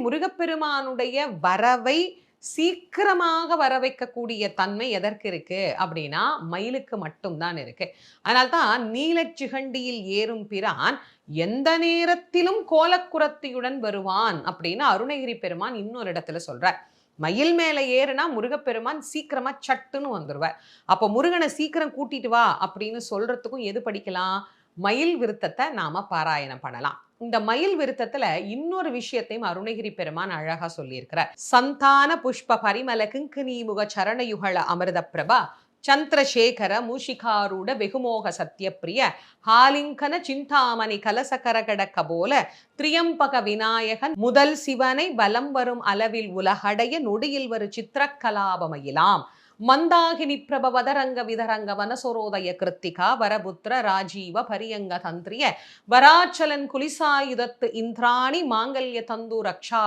முருகப்பெருமானுடைய வரவை சீக்கிரமாக வர வைக்கக்கூடிய தன்மை எதற்கு இருக்கு அப்படின்னா மயிலுக்கு மட்டும்தான் இருக்கு. அதனால்தான் நீலச்சிகண்டியில் ஏறும் பிரான் எந்த நேரத்திலும் கோலக்குரத்தியுடன் வருவான் அப்படின்னு அருணகிரி பெருமான் இன்னொரு இடத்துல சொல்றார். மயில் மேல ஏறுனா முருகப்பெருமான் சீக்கிரமா சட்டுன்னு வந்துருவார். அப்ப முருகனை சீக்கிரம் கூட்டிட்டு வா அப்படின்னு சொல்றதுக்கும் எது படிக்கலாம்? மயில் விருத்தத்தை நாம பாராயணம் பண்ணலாம். இந்த மயில் விருத்தத்துல இன்னொரு விஷயத்தையும் அருணகிரி பெருமான் அழகா சொல்லியிருக்கிறார். சந்தான புஷ்ப பரிமல கிங்கினீமுக சரணயுகள அமிர்த பிரபா சந்திரசேகர மூஷிகாரூட வெகுமோக சத்யப்பிரிய ஹாலிங்கன சிந்தாமணி கலசகரகடக்க போல திரியம்பக விநாயகன் முதல் சிவனை பலம் வரும் அளவில் உலகடைய நொடியில் வரு சித்திரக்கலாபமயிலாம் மந்தாகினி பிரபவதரங்க விதரங்க வனசொரோதய கிருத்திகா வரபுத்திர ராஜீவ பரியங்க தந்திரிய வராச்சலன் குலிசாயுதத்து இந்திராணி மாங்கல்ய தந்து ரக்ஷா